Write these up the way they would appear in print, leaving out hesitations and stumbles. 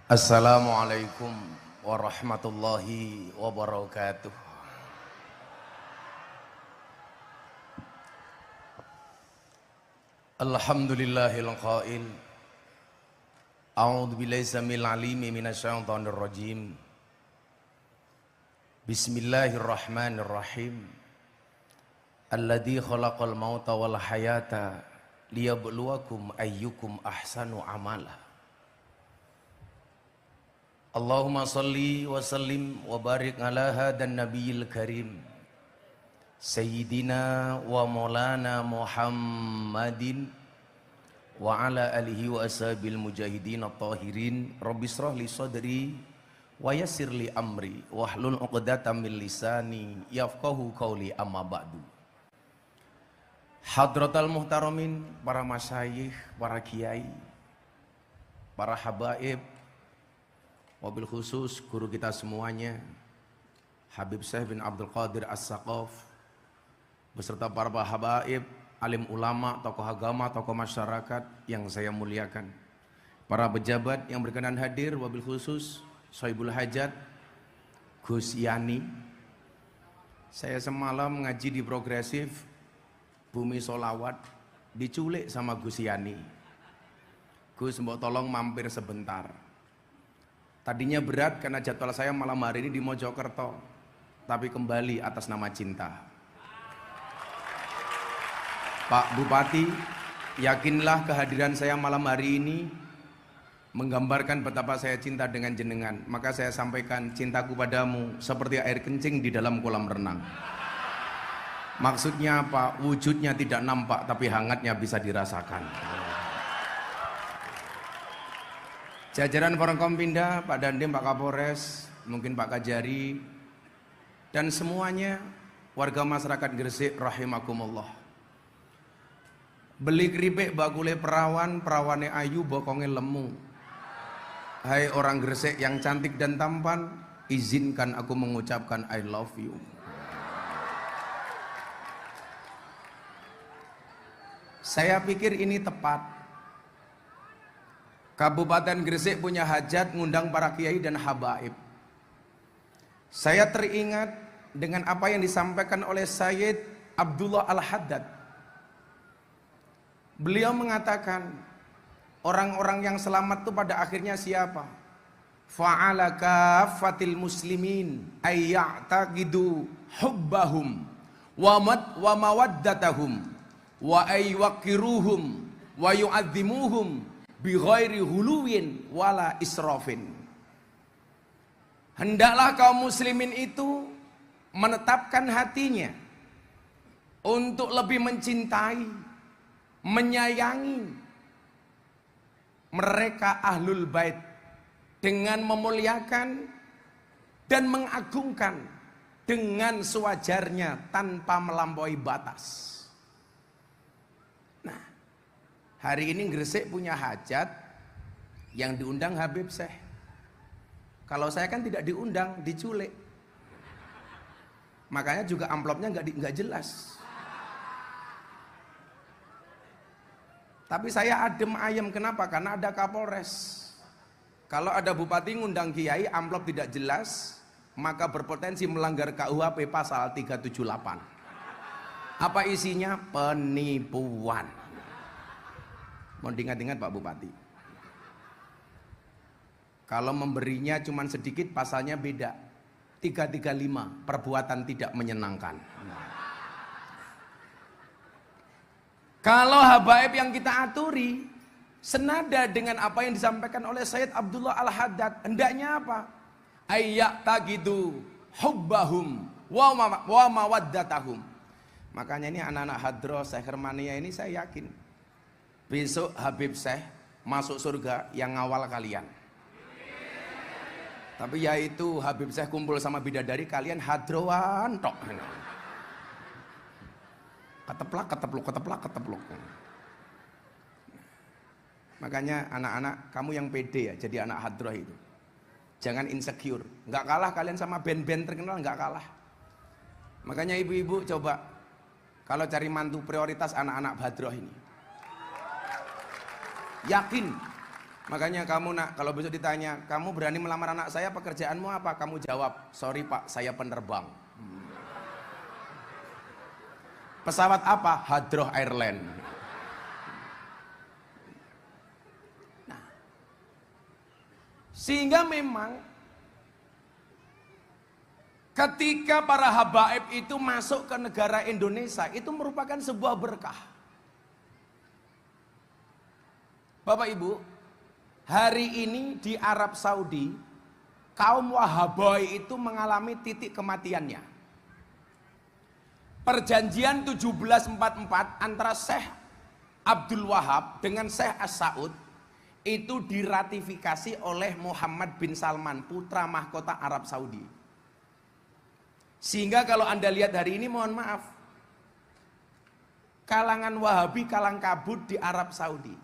Assalamualaikum warahmatullahi wabarakatuh. Alhamdulillahil qail. A'udzu billahi samil alimi minasyaitonir rajim. Bismillahirrahmanirrahim. Alladzi khalaqal mauta wal hayata liyabluwakum ayyukum ahsanu amala. Allahumma salli wa sallim wa barik ala hadan nabiyil karim Sayyidina wa maulana Muhammadin wa ala alihi wa ashabil mujahidin at-tahirin. Rabbi shrah li sadri wa yassir li amri wahlul 'uqdatam min lisani yafqahu qawli, amma ba'du. Hadratal muhtaramin, para masyayikh, para kiai, para habaib, wabil khusus guru kita semuanya, Habib Syekh bin Abdul Qadir As-Saqaf, beserta para habaib, alim ulama, tokoh agama, tokoh masyarakat yang saya muliakan, para pejabat yang berkenan hadir, wabil khusus Sohibul Hajat Gus Yani. Saya semalam ngaji di Progresif Bumi Solawat, diculik sama Gus Yani. Gus, mbok tolong mampir sebentar. Tadinya berat karena jadwal saya malam hari ini di Mojokerto, tapi kembali atas nama cinta. Pak Bupati, yakinlah kehadiran saya malam hari ini menggambarkan betapa saya cinta dengan jenengan. Maka saya sampaikan, cintaku padamu seperti air kencing di dalam kolam renang. Maksudnya apa? Wujudnya tidak nampak, tapi hangatnya bisa dirasakan. Jajaran Forkompinda, Pak Dandim, Pak Kapolres, mungkin Pak Kajari, dan semuanya warga masyarakat Gresik rahimakumullah. Beli keripik bakule perawan, perawane ayu, bokonge lemu. Hai orang Gresik yang cantik dan tampan, izinkan aku mengucapkan I love you. Saya pikir ini tepat. Kabupaten Gresik punya hajat ngundang para kiai dan habaib. Saya teringat dengan apa yang disampaikan oleh Sayyid Abdullah Al-Haddad. Beliau mengatakan, orang-orang yang selamat itu pada akhirnya siapa? Fa'ala kafatil muslimin ayya'taqidu hubbahum wa mawaddatahum wa aywaqiruhum wa yu'adzimuhum bi ghairi huluwin wala israfin. Hendaklah kaum muslimin itu menetapkan hatinya untuk lebih mencintai, menyayangi mereka ahlul bait dengan memuliakan dan mengagungkan dengan sewajarnya tanpa melampaui batas. Nah, hari ini Gresik punya hajat yang diundang Habib Syekh. Kalau saya kan tidak diundang, diculik. Makanya juga amplopnya nggak jelas. Tapi saya adem ayem, kenapa? Karena ada Kapolres. Kalau ada bupati ngundang kiai, amplop tidak jelas, maka berpotensi melanggar KUHP pasal 378. Apa isinya? Penipuan. Mau diingat-ingat Pak Bupati. Kalau memberinya cuma sedikit, pasalnya beda. 335, perbuatan tidak menyenangkan. Kalau habaib yang kita aturi senada dengan apa yang disampaikan oleh Sayyid Abdullah Al-Haddad, hendaknya apa? Ayya'taqidu hubbahum wa mawaddatahum. Makanya ini anak-anak hadroh Syekh Hermania ini saya yakin besok Habib Syekh masuk surga yang ngawal kalian. Tapi yaitu Habib Syekh kumpul sama bidadari, kalian hadroan tok. Keteplak. Makanya anak-anak kamu yang pede ya jadi anak hadroh itu. Jangan insecure. Nggak kalah kalian sama band-band terkenal, nggak kalah. Makanya ibu-ibu coba kalau cari mantu prioritas anak-anak hadroh ini. Yakin Makanya kamu nak, kalau besok ditanya, kamu berani melamar anak saya, pekerjaanmu apa? Kamu jawab, sorry pak, saya penerbang. Pesawat apa? Hadroh Airline. Nah, sehingga memang ketika para habaib itu masuk ke negara Indonesia, itu merupakan sebuah berkah. Bapak Ibu, hari ini di Arab Saudi, kaum Wahabai itu mengalami titik kematiannya. Perjanjian 1744 antara Syekh Abdul Wahab dengan Syekh As-Saud itu diratifikasi oleh Muhammad bin Salman, putra mahkota Arab Saudi. Sehingga kalau Anda lihat hari ini, mohon maaf, kalangan Wahabi kalang kabut di Arab Saudi.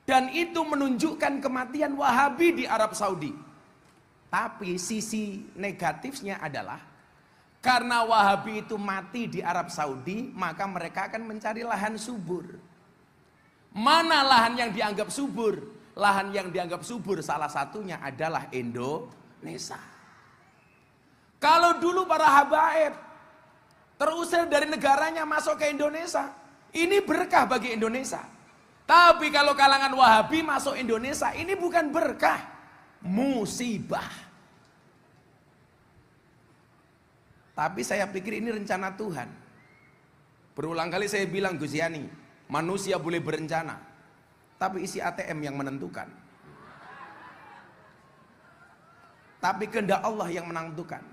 Dan itu menunjukkan kematian Wahabi di Arab Saudi. Tapi sisi negatifnya adalah karena Wahabi itu mati di Arab Saudi, maka mereka akan mencari lahan subur. Mana lahan yang dianggap subur? Lahan yang dianggap subur salah satunya adalah Indonesia. Kalau dulu para habaib terusir dari negaranya masuk ke Indonesia, ini berkah bagi Indonesia. Tapi kalau kalangan Wahabi masuk Indonesia, ini bukan berkah, musibah. Tapi saya pikir ini rencana Tuhan. Berulang kali saya bilang, Gus Yani, manusia boleh berencana, tapi isi ATM yang menentukan. Tapi kehendak Allah yang menentukan.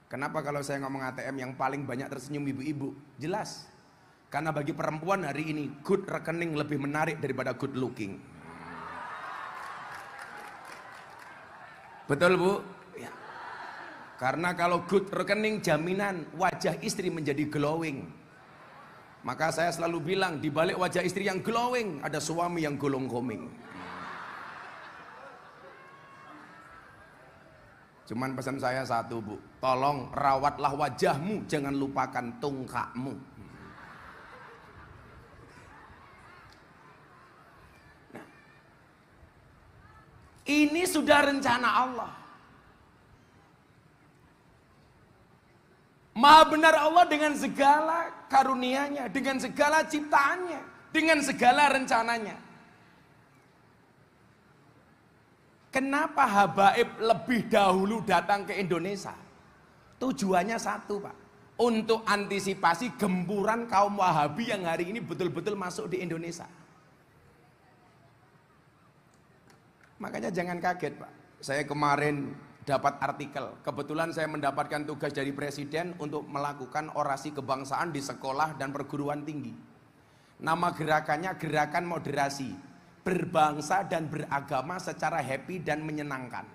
Kenapa kalau saya ngomong ATM yang paling banyak tersenyum ibu-ibu? Jelas. Karena bagi perempuan hari ini, good rekening lebih menarik daripada good looking. Betul Bu? Ya. Karena kalau good rekening jaminan wajah istri menjadi glowing. Maka saya selalu bilang, di balik wajah istri yang glowing ada suami yang golong koming. Cuman pesan saya satu Bu, tolong rawatlah wajahmu, jangan lupakan tungkakmu. Nah, ini sudah rencana Allah. Maha benar Allah dengan segala karunia-Nya, dengan segala ciptaannya, dengan segala rencananya. Kenapa habaib lebih dahulu datang ke Indonesia? Tujuannya satu Pak, untuk antisipasi gempuran kaum Wahabi yang hari ini betul-betul masuk di Indonesia. Makanya jangan kaget Pak, saya kemarin dapat artikel, kebetulan saya mendapatkan tugas dari Presiden untuk melakukan orasi kebangsaan di sekolah dan perguruan tinggi. Nama gerakannya Gerakan Moderasi, berbangsa dan beragama secara happy dan menyenangkan.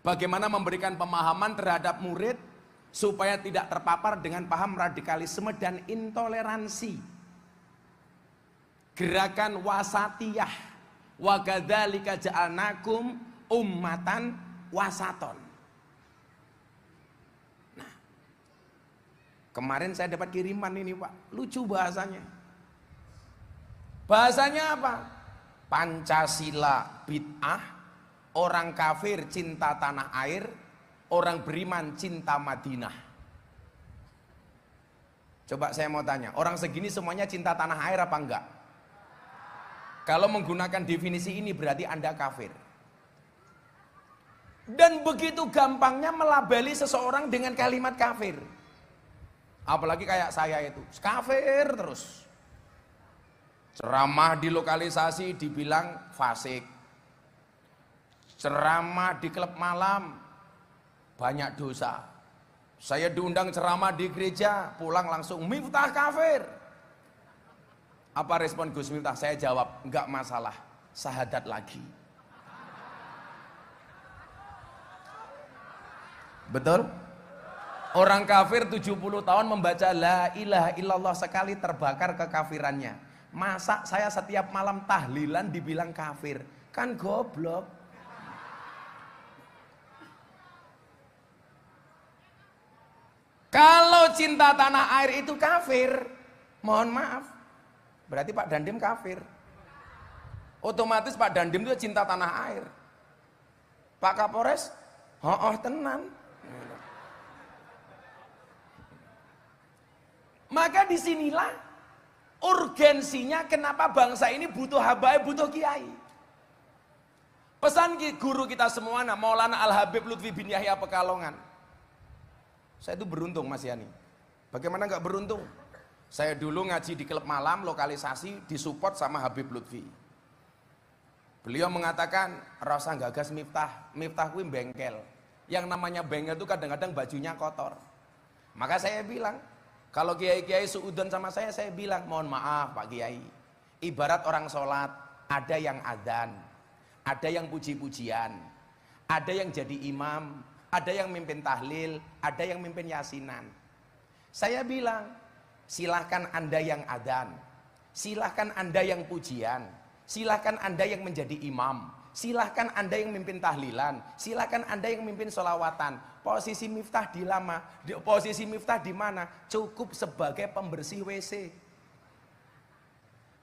Bagaimana memberikan pemahaman terhadap murid supaya tidak terpapar dengan paham radikalisme dan intoleransi. Gerakan wasatiyah, wa kadzalika ja'alnakum ummatan wasaton. Nah, kemarin saya dapat kiriman ini Pak, lucu bahasanya. Bahasanya apa? Pancasila bid'ah, orang kafir cinta tanah air, orang beriman cinta Madinah. Coba saya mau tanya, orang segini semuanya cinta tanah air apa enggak? Kalau menggunakan definisi ini berarti Anda kafir. Dan begitu gampangnya melabeli seseorang dengan kalimat kafir. Apalagi kayak saya itu, kafir terus. Ceramah di lokalisasi dibilang fasik. Ceramah di klub malam banyak dosa. Saya diundang ceramah di gereja, pulang langsung Miftah kafir. Apa respon Gus Miftah? Saya jawab, enggak masalah, syahadat lagi. Betul? Orang kafir 70 tahun membaca la ilaha illallah sekali terbakar kekafirannya. Masa saya setiap malam tahlilan dibilang kafir? Kan goblok. Kalau cinta tanah air itu kafir, mohon maaf, berarti Pak Dandim kafir. Otomatis Pak Dandim itu cinta tanah air. Pak Kapolres, tenan. Maka disinilah urgensinya kenapa bangsa ini butuh habaib, butuh kiai. Pesan guru kita semua, Maulana Al-Habib Lutfi bin Yahya Pekalongan. Saya itu beruntung Mas Yani. Bagaimana nggak beruntung? Saya dulu ngaji di klub malam, lokalisasi, disupport sama Habib Lutfi. Beliau mengatakan, rasa gagas Miftah, Miftah kuwi bengkel. Yang namanya bengkel itu kadang-kadang bajunya kotor. Maka saya bilang, kalau kiai-kiai suudon sama saya bilang, mohon maaf Pak Kiai. Ibarat orang sholat, ada yang adzan, ada yang puji-pujian, ada yang jadi imam, ada yang mimpin tahlil, ada yang mimpin yasinan. Saya bilang, silahkan Anda yang adzan, silahkan Anda yang pujian, silahkan Anda yang menjadi imam, silahkan Anda yang mimpin tahlilan, silahkan Anda yang mimpin sholawatan. Posisi Miftah posisi Miftah di mana? Cukup sebagai pembersih WC.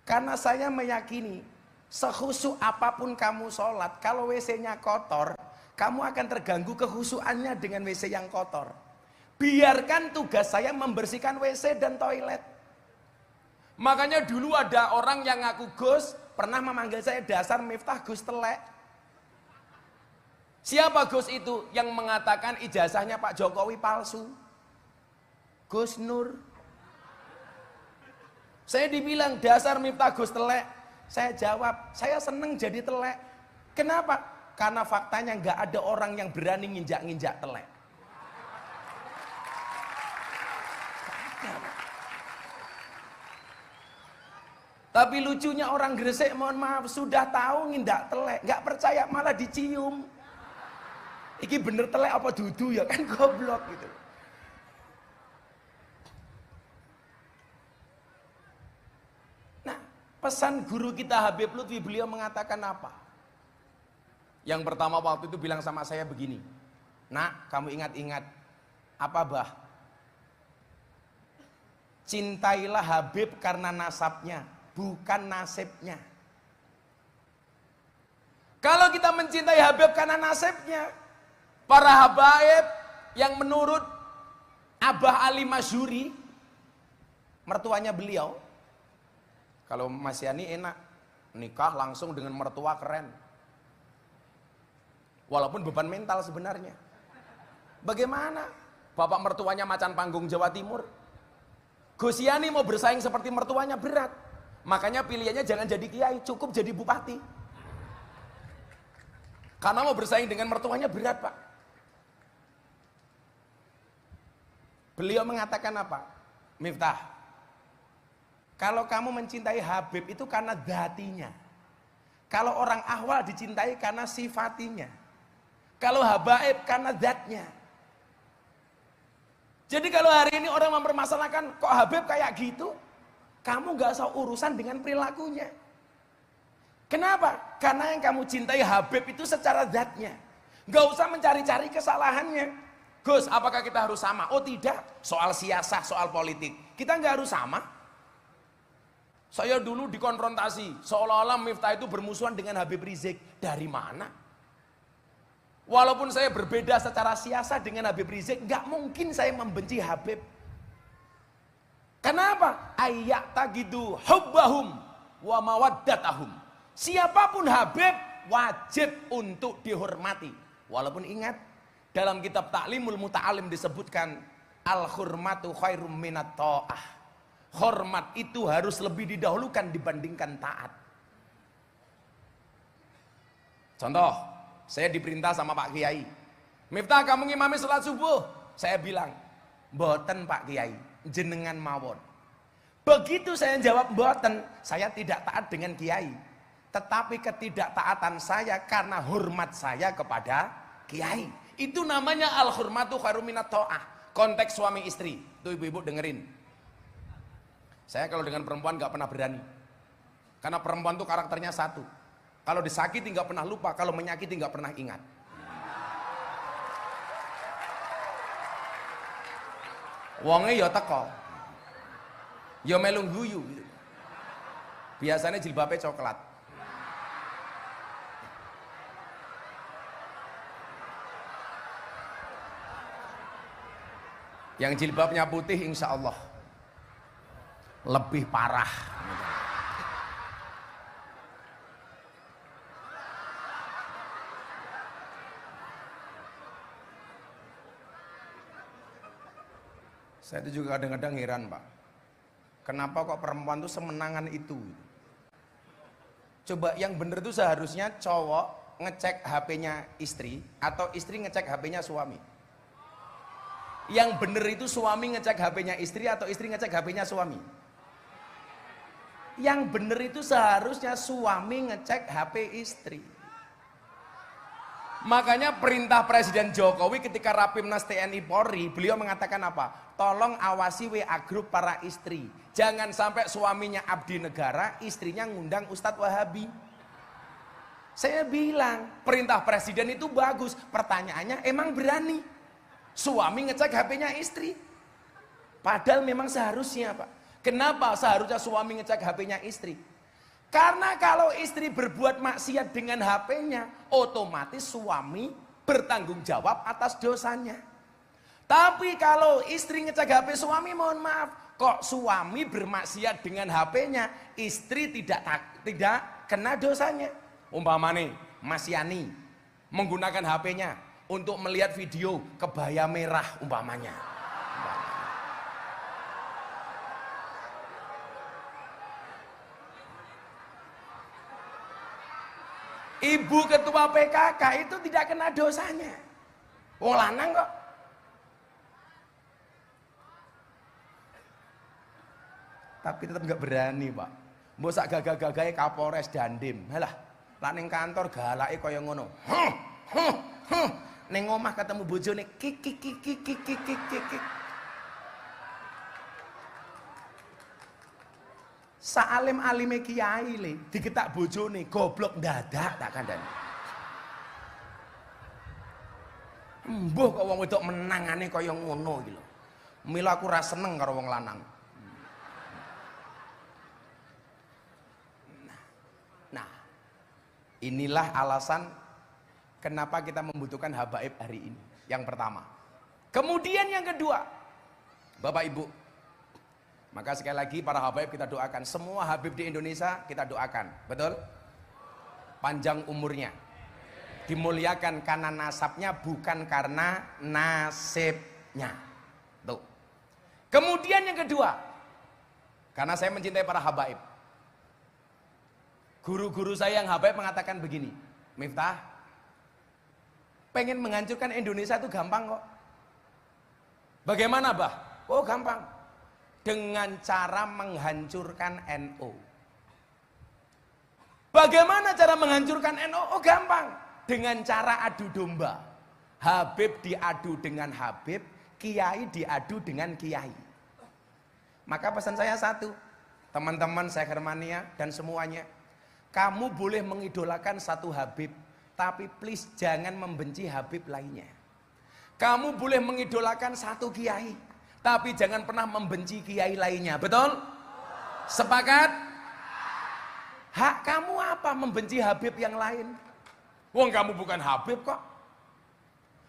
Karena saya meyakini, sekhusyuk apapun kamu sholat, kalau WC-nya kotor, kamu akan terganggu kehusuannya dengan WC yang kotor. Biarkan tugas saya membersihkan WC dan toilet. Makanya dulu ada orang yang ngaku Gus, pernah memanggil saya dasar Miftah Gus telek. Siapa Gus itu? Yang mengatakan ijazahnya Pak Jokowi palsu? Gus Nur. Saya dibilang dasar Miftah Gus telek. Saya jawab, saya seneng jadi telek. Kenapa? Karena faktanya nggak ada orang yang berani nginjak-nginjak telek. Tapi lucunya orang Gresik, mohon maaf, sudah tahu ngindak telek, nggak percaya malah dicium. Iki bener telek apa dudu ya kan, goblok gitu. Nah, pesan guru kita Habib Lutfi, beliau mengatakan apa? Yang pertama waktu itu bilang sama saya begini, nak kamu ingat-ingat apa bah? Cintailah Habib karena nasabnya, bukan nasibnya. Kalau kita mencintai Habib karena nasibnya, para habaib yang menurut Abah Ali Masyuri, mertuanya beliau, kalau Mas Yani enak, nikah langsung dengan mertua keren. Walaupun beban mental sebenarnya. Bagaimana? Bapak mertuanya macan panggung Jawa Timur. Gus Yani mau bersaing seperti mertuanya berat. Makanya pilihannya jangan jadi kiai, cukup jadi bupati. Karena mau bersaing dengan mertuanya berat Pak. Beliau mengatakan apa? Miftah, kalau kamu mencintai Habib itu karena dhatinya. Kalau orang ahwal dicintai karena sifatinya. Kalau habaib karena zatnya. Jadi kalau hari ini orang mempermasalahkan kok Habib kayak gitu, kamu gak usah urusan dengan perilakunya. Kenapa? Karena yang kamu cintai Habib itu secara zatnya. Gak usah mencari-cari kesalahannya. Gus, apakah kita harus sama? Oh tidak, soal siasah, soal politik. Kita nggak harus sama. Saya dulu dikonfrontasi, seolah-olah Miftah itu bermusuhan dengan Habib Rizik. Dari mana? Walaupun saya berbeda secara siasah dengan Habib Rizik, nggak mungkin saya membenci Habib. Kenapa? Ayat tagidu hubbahum wa mawaddatahum. Siapapun Habib wajib untuk dihormati. Walaupun ingat, dalam kitab Ta'limul Muta'alim disebutkan al-hurmatu khairum minat ta'ah. Hormat itu harus lebih didahulukan dibandingkan taat. Contoh, saya diperintah sama Pak Kiai, Miftah kamu ngimami sholat subuh. Saya bilang, mboten Pak Kiai, jenengan mawon. Begitu saya jawab mboten, saya tidak taat dengan Kiai. Tetapi ketidaktaatan saya karena hormat saya kepada Kiai. Itu namanya al-hurmatu khairum minat ta'ah. Konteks suami istri. Tuh ibu-ibu dengerin. Saya kalau dengan perempuan gak pernah berani. Karena perempuan tuh karakternya satu. Kalau disakiti gak pernah lupa, kalau menyakiti gak pernah ingat. Wonge ya teko. Ya melu guyu gitu. Biasanya jilbabnya coklat. Yang jilbabnya putih insya Allah lebih parah. Saya itu juga kadang-kadang heran Pak, kenapa kok perempuan itu semenangan itu. Coba yang bener itu seharusnya cowok ngecek HP-nya istri atau istri ngecek HP-nya suami. Yang bener itu suami ngecek HP-nya istri atau istri ngecek HP-nya suami. Yang bener itu seharusnya suami ngecek HP istri. Makanya perintah Presiden Jokowi ketika Rapimnas TNI Polri, beliau mengatakan apa? Tolong awasi WA grup para istri. Jangan sampai suaminya abdi negara, istrinya ngundang Ustadz Wahabi. Saya bilang, perintah Presiden itu bagus. Pertanyaannya, emang berani suami ngecek HP-nya istri? Padahal memang seharusnya Pak. Kenapa seharusnya suami ngecek HP-nya istri? Karena kalau istri berbuat maksiat dengan HP-nya, otomatis suami bertanggung jawab atas dosanya. Tapi kalau istri ngecek HP suami, mohon maaf, kok suami bermaksiat dengan HP-nya, istri tidak kena dosanya. Umpamane Mas Yani menggunakan HP-nya untuk melihat video kebaya merah umpamanya. Ibu ketua PKK itu tidak kena dosanya. Wong lanang kok. Tapi tetap nggak berani Pak. Mbok sak gagah-gagahe Kapolres Dandim. Halah, lan ning kantor galake kaya ngono. Ning omah ketemu bojone kik kik kik kik kik kik kik kik. Saalim-alime kiai le diketak bojone goblok ndadak tak kandhani. Mbuh kok wong wedok menangane kaya ngono iki lho. Mila aku ra seneng karo wong lanang. Nah, inilah alasan kenapa kita membutuhkan habaib hari ini. Yang pertama. Kemudian yang kedua, Bapak Ibu, maka sekali lagi para habaib kita doakan, semua habib di Indonesia kita doakan, betul? Panjang umurnya, dimuliakan karena nasabnya bukan karena nasibnya. Tuh. Kemudian yang kedua, karena saya mencintai para habaib, guru-guru saya yang habaib mengatakan begini, Miftah, pengen menghancurkan Indonesia itu gampang kok. Bagaimana bah? Oh gampang. Dengan cara menghancurkan NU. Bagaimana cara menghancurkan NU? Oh gampang. Dengan cara adu domba. Habib diadu dengan Habib, Kiai diadu dengan Kiai. Maka pesan saya satu, teman-teman Sekhermania dan semuanya, kamu boleh mengidolakan satu Habib, tapi please jangan membenci Habib lainnya. Kamu boleh mengidolakan satu Kiai, tapi jangan pernah membenci kiai lainnya, betul? Sepakat? Hak kamu apa membenci Habib yang lain? Wong kamu bukan Habib kok.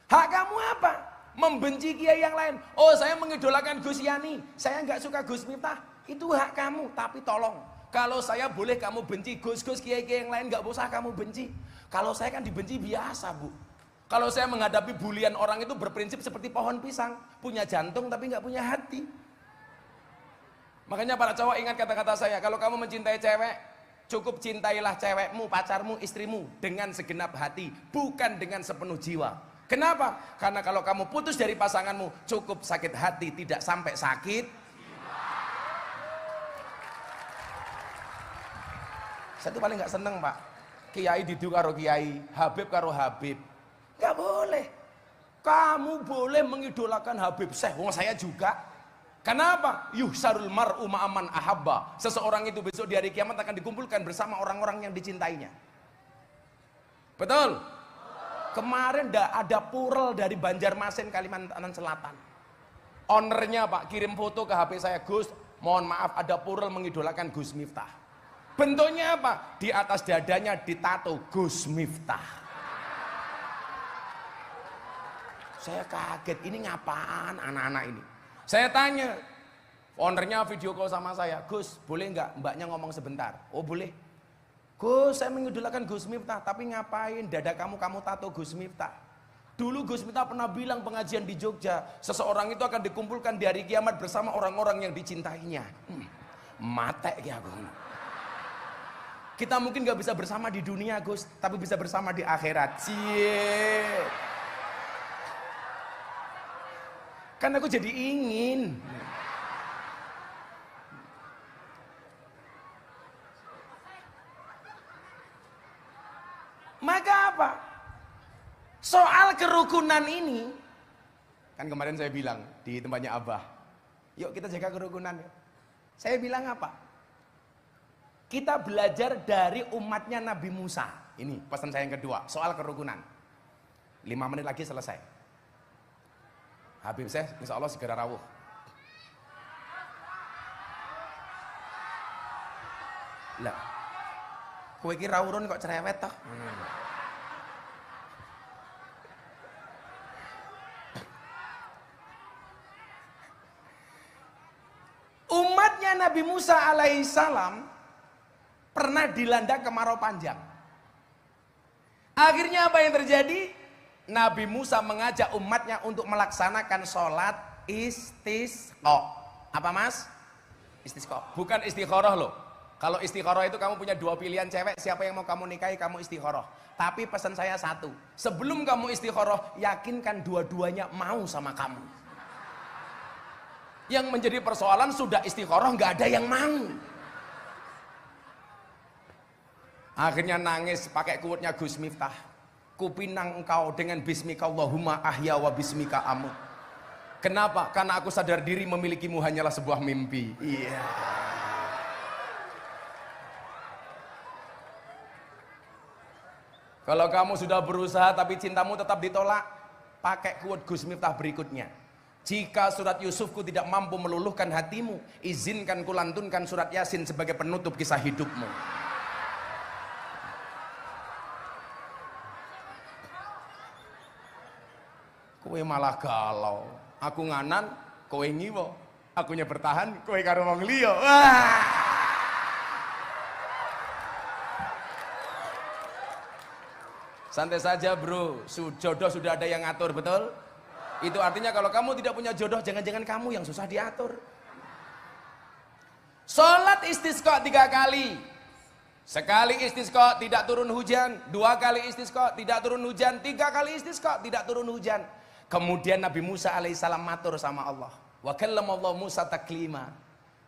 Hak kamu apa membenci kiai yang lain? Oh saya mengidolakan Gus Yani, saya nggak suka Gus Miftah. Itu hak kamu, tapi tolong. Kalau saya boleh kamu benci Gus-Gus kiai-kiai yang lain, nggak usah kamu benci. Kalau saya kan dibenci biasa Bu. Kalau saya menghadapi bulian orang itu berprinsip seperti pohon pisang, punya jantung tapi nggak punya hati. Makanya para cowok ingat kata-kata saya, kalau kamu mencintai cewek, cukup cintailah cewekmu, pacarmu, istrimu dengan segenap hati, bukan dengan sepenuh jiwa. Kenapa? Karena kalau kamu putus dari pasanganmu, cukup sakit hati, tidak sampai sakit. Saya tuh paling nggak seneng Pak, kiai didu karo kiai, Habib karo Habib. Gak boleh. Kamu boleh mengidolakan Habib Syekh, wong saya juga. Kenapa? Yuhsarul mar'u ma'aman ahabba. Seseorang itu besok di hari kiamat akan dikumpulkan bersama orang-orang yang dicintainya. Betul? Kemarin ada purel dari Banjarmasin, Kalimantan Selatan. Ownernya Pak kirim foto ke HP saya, Gus, mohon maaf ada purel mengidolakan Gus Miftah. Bentuknya apa? Di atas dadanya ditato Gus Miftah. Saya kaget, ini ngapaan anak-anak ini? Saya tanya, ownernya video call sama saya, Gus boleh nggak mbaknya ngomong sebentar? Oh boleh. Gus saya mengidolakan Gus Miftah, tapi ngapain dada kamu tato Gus Miftah? Dulu Gus Miftah pernah bilang pengajian di Jogja, seseorang itu akan dikumpulkan di hari kiamat bersama orang-orang yang dicintainya. Mate ya aku. Kita mungkin nggak bisa bersama di dunia Gus, tapi bisa bersama di akhirat. Cie. Kan aku jadi ingin. Maka apa? Soal kerukunan ini, kan kemarin saya bilang di tempatnya Abah, yuk kita jaga kerukunan. Saya bilang apa? Kita belajar dari umatnya Nabi Musa. Ini pesan saya yang kedua, soal kerukunan. 5 menit lagi selesai. Habib saya insya Allah segera rawuh. Lah, kowe iki rawuhun kok cerewet toh? Umatnya Nabi Musa alaihissalam pernah dilanda kemarau panjang. Akhirnya apa yang terjadi? Nabi Musa mengajak umatnya untuk melaksanakan sholat istisqa. Apa mas? Istisqa. Bukan istikharah loh. Kalau istikharah itu kamu punya 2 pilihan cewek, siapa yang mau kamu nikahi kamu istikharah. Tapi pesan saya satu, sebelum kamu istikharah, yakinkan dua-duanya mau sama kamu. Yang menjadi persoalan sudah istikharah nggak ada yang mau. Akhirnya nangis pakai kuatnya Gus Miftah. Kupinang engkau dengan bismika Allahumma ahya wa bismika amut. Kenapa? Karena aku sadar diri memilikimu hanyalah sebuah mimpi. Iya. Kalau kamu sudah berusaha tapi cintamu tetap ditolak, pakai kuat Gus Miftah berikutnya. Jika surat Yusufku tidak mampu meluluhkan hatimu, izinkan kulantunkan surat Yasin sebagai penutup kisah hidupmu. Kowe malah galau, aku nganan, kowe ngiwo, akunya bertahan, kowe karo wong liya. Santai saja bro, jodoh sudah ada yang ngatur, betul? Itu artinya kalau kamu tidak punya jodoh, jangan-jangan kamu yang susah diatur. Sholat istisqa 3 kali. Sekali istisqa tidak turun hujan, 2 kali istisqa tidak turun hujan, 3 kali istisqa tidak turun hujan. Kemudian Nabi Musa alaihissalam matur sama Allah. Wa kallamallahu Musa taklima.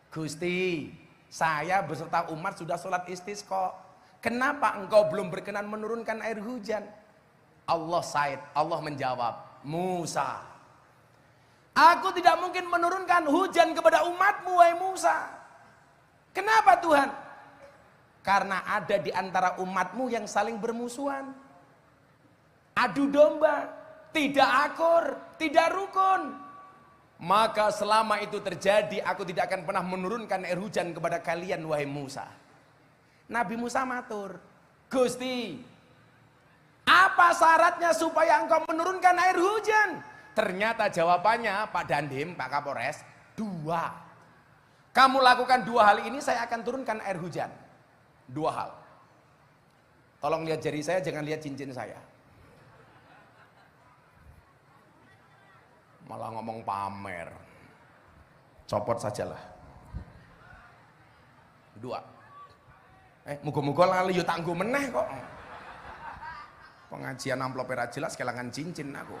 Gusti, saya beserta umat sudah sholat istisqa. Kenapa engkau belum berkenan menurunkan air hujan? Allah said, Allah menjawab, Musa, aku tidak mungkin menurunkan hujan kepada umatmu, wahai Musa. Kenapa Tuhan? Karena ada di antara umatmu yang saling bermusuhan, adu domba, tidak akur, tidak rukun. Maka selama itu terjadi, aku tidak akan pernah menurunkan air hujan kepada kalian, wahai Musa. Nabi Musa matur, Gusti, apa syaratnya supaya engkau menurunkan air hujan? Ternyata jawabannya Pak Dandim, Pak Kapolres, 2. Kamu lakukan 2 hal ini, saya akan turunkan air hujan. 2 hal. Tolong lihat jari saya, jangan lihat cincin saya. Malah ngomong pamer. Copot sajalah. 2. Muga-muga lali yo tanggo meneh kok. Pengajian amplop era jelas kelangan cincin aku.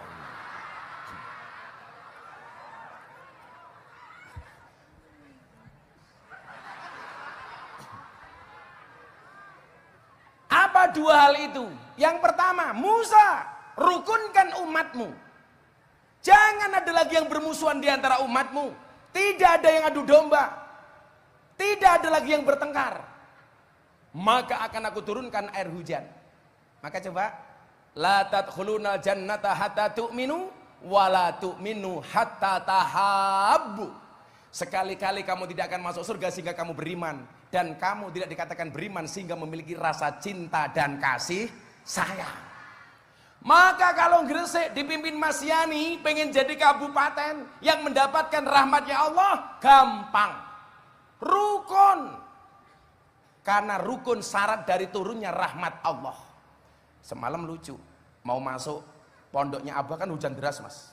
Apa 2 hal itu? Yang pertama, Musa, rukunkan umatmu. Jangan ada lagi yang bermusuhan di antara umatmu. Tidak ada yang adu domba. Tidak ada lagi yang bertengkar. Maka akan aku turunkan air hujan. Maka coba, la tadkhulunal jannata hatta tu'minu wa la tu'minu hatta tahabbu. Sekali-kali kamu tidak akan masuk surga sehingga kamu beriman, dan kamu tidak dikatakan beriman sehingga memiliki rasa cinta dan kasih sayang. Maka kalau Gresik dipimpin Mas Yani pengen jadi kabupaten yang mendapatkan rahmatnya Allah, gampang. Rukun. Karena rukun syarat dari turunnya rahmat Allah. Semalam lucu, mau masuk pondoknya Abah kan hujan deras Mas.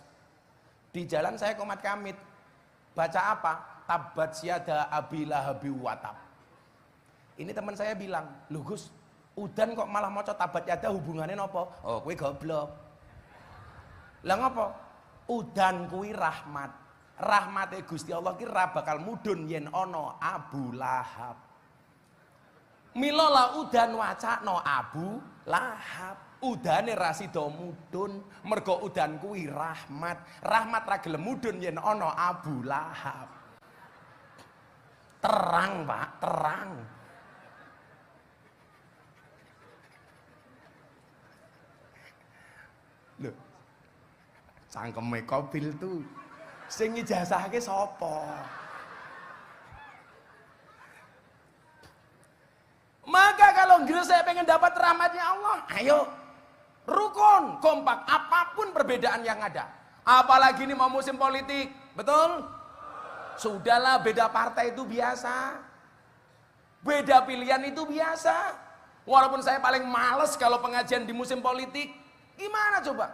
Di jalan saya komat kamit, baca apa? Tabat syada abi lahabi watab. Ini teman saya bilang, "Loh Gus, udan kok malah maca tabat yada hubungannya nopo?" "Oh, kowe goblok." Lah ngopo? Udan kuwi rahmat. Rahmate Gusti Allah ki ra bakal mudhun yen ana Abu Lahab. Mila la udan wacana Abu Lahab. Udane ra sida mudhun, mergo udan kuwi rahmat. Rahmat ra gelem mudhun yen ana Abu Lahab. Terang, Pak, terang. Loh, cangkeme Qabil tuh sing ijazahake sapa? Maka kalau Gresik pengen dapat rahmatnya Allah, ayo rukun, kompak, apapun perbedaan yang ada. Apalagi ini mau musim politik, betul? Sudahlah, beda partai itu biasa, beda pilihan itu biasa. Walaupun saya paling males kalau pengajian di musim politik. Gimana coba?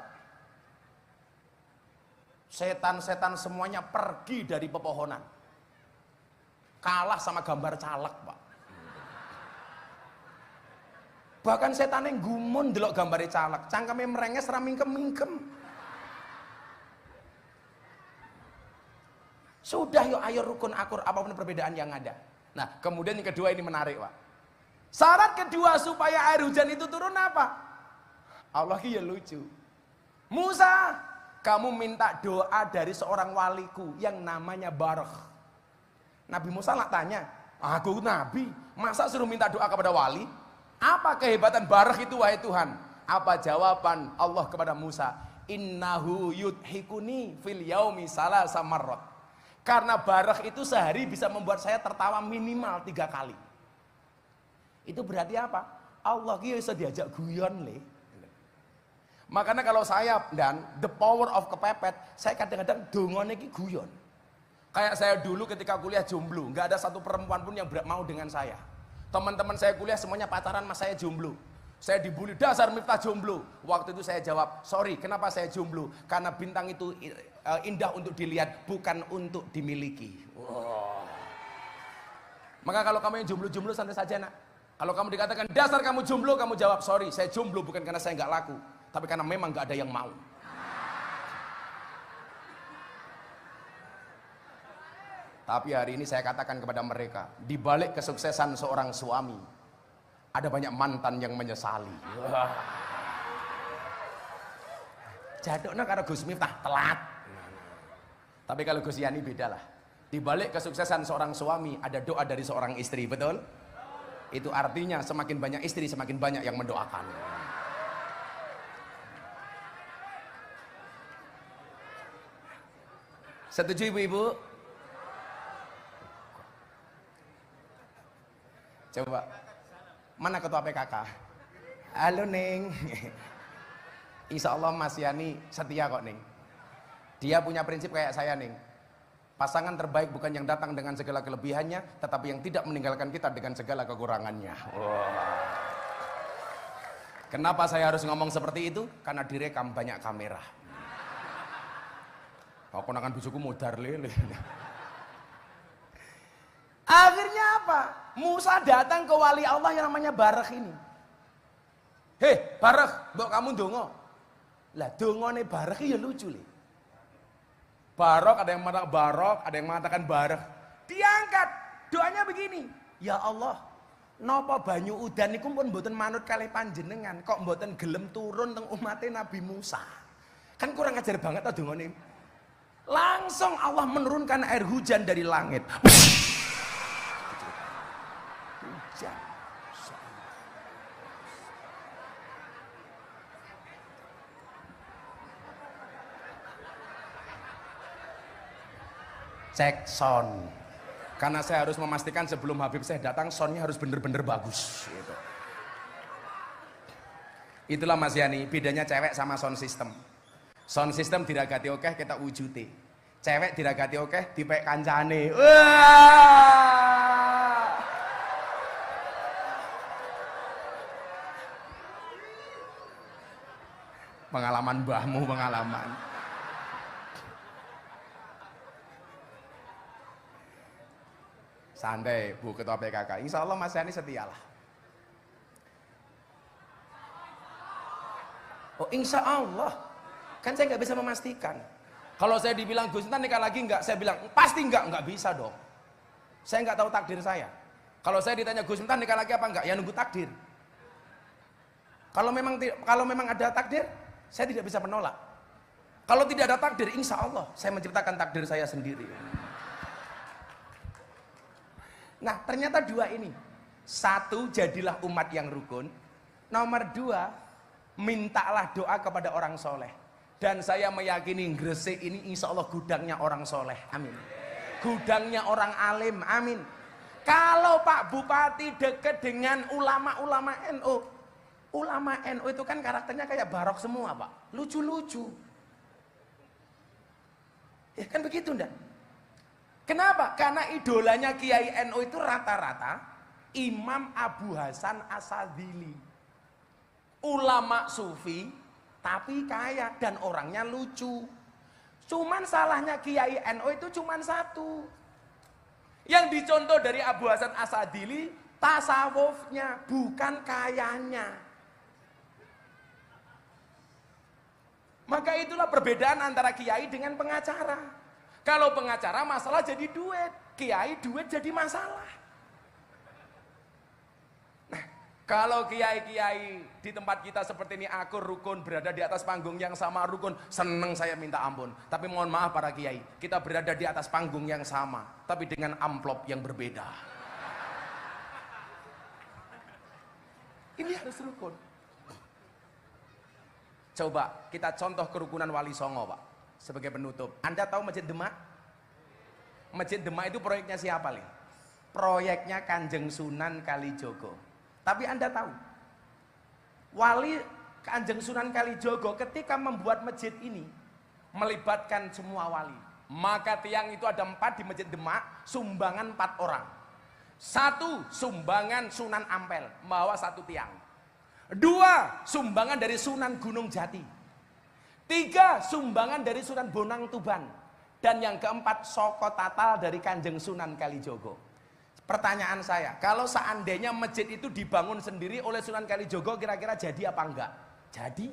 Setan-setan semuanya pergi dari pepohonan. Kalah sama gambar caleg, Pak. Bahkan setan yang gumun delok gambare caleg, cangkeme merenges ra mingkem-mingkem. Sudah yuk, ayo rukun akur apapun perbedaan yang ada. Nah, kemudian yang kedua ini menarik, Pak. Syarat kedua supaya air hujan itu turun apa? Allah ya lucu. Musa, kamu minta doa dari seorang waliku yang namanya Barakh. Nabi Musa lah tanya, aku nabi, masa suruh minta doa kepada wali? Apa kehebatan Barakh itu wahai Tuhan? Apa jawaban Allah kepada Musa? Innahu yudhikuni fil yaumi salasa marrat. Karena Barakh itu sehari bisa membuat saya tertawa minimal 3 kali. Itu berarti apa? Allah ki bisa diajak guyon le. Makanya kalau saya dan the power of kepepet, saya kadang-kadang dongone ki guyon. Kayak saya dulu ketika kuliah jomblo, nggak ada satu perempuan pun yang mau dengan saya. Teman-teman saya kuliah semuanya pacaran, mas saya jomblo. Saya dibully, dasar Miftah jomblo. Waktu itu saya jawab, sorry, kenapa saya jomblo? Karena bintang itu indah untuk dilihat, bukan untuk dimiliki. Wow. Maka kalau kamu yang jomblo-jomblo santai saja nak. Kalau kamu dikatakan dasar kamu jomblo, kamu jawab sorry, saya jomblo bukan karena saya nggak laku, tapi karena memang nggak ada yang mau. Tapi hari ini saya katakan kepada mereka, di balik kesuksesan seorang suami, ada banyak mantan yang menyesali. Jaduknya karo Gus Miftah telat. Tapi kalau Gus Yani beda lah. Di balik kesuksesan seorang suami, ada doa dari seorang istri, betul? Itu artinya semakin banyak istri, semakin banyak yang mendoakan. Setuju ibu-ibu? Coba, mana ketua PKK? Halo Neng. Insya Allah Mas Yani setia kok Neng. Dia punya prinsip kayak saya Neng. Pasangan terbaik bukan yang datang dengan segala kelebihannya, tetapi yang tidak meninggalkan kita dengan segala kekurangannya. Wow. Kenapa saya harus ngomong seperti itu? Karena direkam banyak kamera. Aku nakan bujuku modar lele. Akhirnya apa? Musa datang ke wali Allah yang namanya Barakh ini. Hei Barakh, mbok kamu dongo. Lah dongone Barakh ya lucu le. Barakh, ada yang mengatakan Barakh, ada yang mengatakan Barakh. Diangkat, doanya begini. Ya Allah, napa banyu udan niku pun mboten manut kalih panjenengan, kok mboten gelem turun teng umate Nabi Musa. Kan kurang ajar banget ta dongane. Langsung Allah menurunkan air hujan dari langit. Hujan. Cek sound, karena saya harus memastikan sebelum Habib saya datang soundnya harus bener-bener bagus gitu. Itulah Mas Yani, bedanya cewek sama sound system. Sound system diragati oke kita wujute. Cewek diragati oke dipek kancane. Wah! Pengalaman mbahmu, pengalaman. Santai Bu Ketua PKK, insya Allah Mas Yani setialah. Oh insya Allah, kan saya nggak bisa memastikan. Kalau saya dibilang Gus Miftah nikah lagi nggak, saya bilang pasti nggak bisa dong. Saya nggak tahu takdir saya. Kalau saya ditanya Gus Miftah nikah lagi apa enggak, ya nunggu takdir. Kalau memang ada takdir, saya tidak bisa menolak. Kalau tidak ada takdir, insya Allah saya menciptakan takdir saya sendiri. Nah ternyata dua ini, satu jadilah umat yang rukun, nomor dua mintalah doa kepada orang soleh. Dan saya meyakini Gresik ini insya Allah gudangnya orang soleh, amin. Gudangnya orang alim, amin. Kalau Pak Bupati dekat dengan ulama-ulama NU, ulama NU itu kan karakternya kayak barok semua Pak, lucu-lucu. Ya kan begitu ndak? Kenapa? Karena idolanya Kiai NU itu rata-rata Imam Abu Hasan Asadili, ulama sufi tapi kaya dan orangnya lucu. Cuman salahnya Kiai NU itu cuman satu, yang dicontoh dari Abu Hasan Asadili tasawufnya, bukan kayanya. Maka itulah perbedaan antara kiai dengan pengacara. Kalau pengacara masalah jadi duit, kiai duit jadi masalah. Nah, kalau kiai-kiai di tempat kita seperti ini akur, rukun, berada di atas panggung yang sama rukun, seneng saya minta ampun. Tapi mohon maaf para kiai, kita berada di atas panggung yang sama, tapi dengan amplop yang berbeda. Ini harus rukun. Coba kita contoh kerukunan Wali Songo Pak, sebagai penutup. Anda tahu Masjid Demak? Masjid Demak itu proyeknya siapa nih? Proyeknya Kanjeng Sunan Kalijogo. Tapi Anda tahu, Wali Kanjeng Sunan Kalijogo ketika membuat masjid ini melibatkan semua wali. Maka tiang itu ada 4 di Masjid Demak, sumbangan 4 orang. 1 sumbangan Sunan Ampel, membawa 1 tiang. 2 sumbangan dari Sunan Gunung Jati. 3 sumbangan dari Sunan Bonang Tuban. Dan yang keempat Soko Tatal dari Kanjeng Sunan Kalijogo. Pertanyaan saya, kalau seandainya masjid itu dibangun sendiri oleh Sunan Kalijogo, kira-kira jadi apa enggak? Jadi.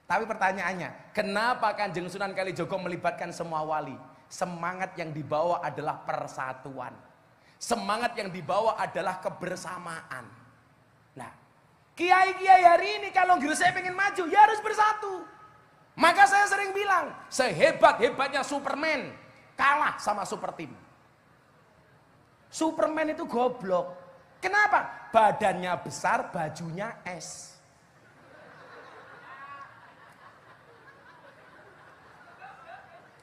Tapi pertanyaannya, kenapa Kanjeng Sunan Kalijogo melibatkan semua wali? Semangat yang dibawa adalah persatuan. Semangat yang dibawa adalah kebersamaan. Nah, kiai-kiai hari ini kalau Gresik pengen maju, ya harus bersatu. Maka saya sering bilang, sehebat-hebatnya Superman kalah sama super team. Superman itu goblok. Kenapa? Badannya besar, bajunya es.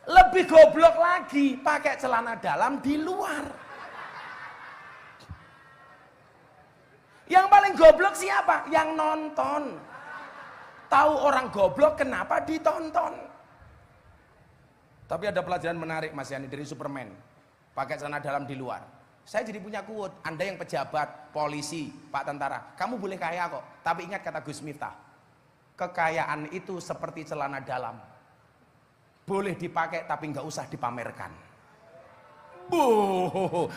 Lebih goblok lagi, pakai celana dalam di luar. Yang paling goblok siapa? Yang nonton. Tahu orang goblok kenapa ditonton. Tapi ada pelajaran menarik Mas Yani dari Superman. Pakai celana dalam di luar. Saya jadi punya quote, Anda yang pejabat, polisi, Pak Tentara, kamu boleh kaya kok. Tapi ingat kata Gus Miftah, kekayaan itu seperti celana dalam. Boleh dipakai tapi nggak usah dipamerkan.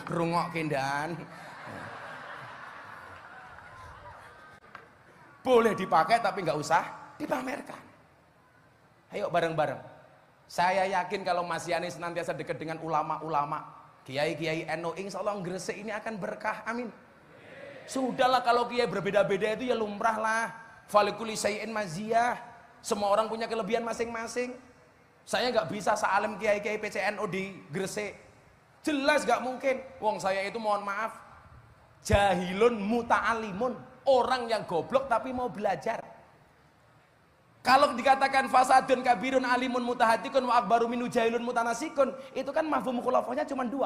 Rungok kendan. Boleh dipakai tapi nggak usah dipamerkan. Ayo bareng-bareng. Saya yakin kalau Mas Yani senantiasa dekat dengan ulama-ulama, kiai-kiai NU, insya Allah Gresik ini akan berkah, amin. Sudahlah kalau kiai berbeda-beda itu ya lumrah lah. Falikuli sayin maziyah. Semua orang punya kelebihan masing-masing. Saya nggak bisa sealim kiai-kiai PCNU di Gresik. Jelas nggak mungkin. Wong saya itu mohon maaf, jahilun muta'alimun, orang yang goblok tapi mau belajar. Kalau dikatakan fasadun kabirun alimun mutahatikun wa akbaru minu jahilun mutanasikun, itu kan mafhum khulafahnya cuma 2.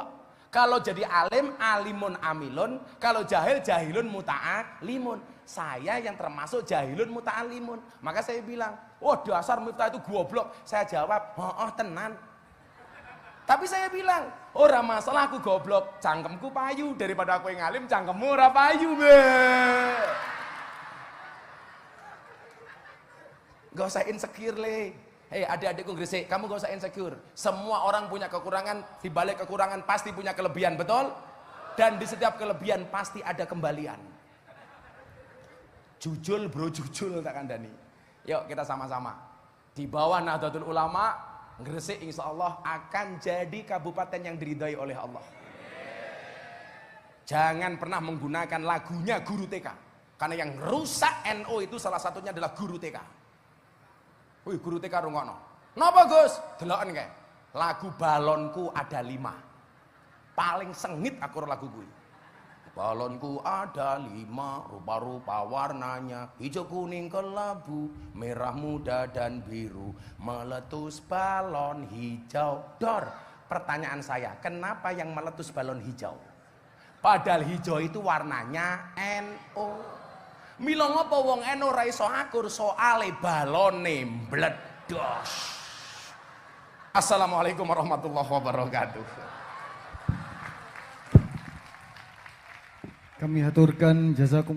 Kalau jadi alim, alimun amilun. Kalau jahil, jahilun muta'alimun. Saya yang termasuk jahilun muta'alimun. Maka saya bilang, oh dasar Miftah itu goblok. Saya jawab, oh tenan. Tapi saya bilang, ora masalah aku goblok, cangkemku payu. Daripada aku yang alim, cangkemmu ora payu. Gak usah insecure le. Hei adik-adikku Gresik, kamu gak usah insecure. Semua orang punya kekurangan, di balik kekurangan pasti punya kelebihan, betul? Dan di setiap kelebihan pasti ada kembalian. Jujul bro, jujul tak kandani. Yuk kita sama-sama. Di bawah Nahdlatul Ulama, Gresik insya Allah akan jadi kabupaten yang diridhai oleh Allah. Jangan pernah menggunakan lagunya guru TK. Karena yang rusak NU itu salah satunya adalah guru TK. Wih guru TK rungokno. Napa Gus? Deloken kae. Lagu balonku ada 5. Paling sengit aku lagu kuwi. Balonku ada 5, rupa-rupa warnanya, hijau kuning kelabu, merah muda dan biru, meletus balon hijau. Dor, pertanyaan saya, kenapa yang meletus balon hijau? Padahal hijau itu warnanya NU. Mila ngapa wong NU ora iso akur soale balone mbledos. Assalamualaikum warahmatullahi wabarakatuh. Kami haturkan jazakum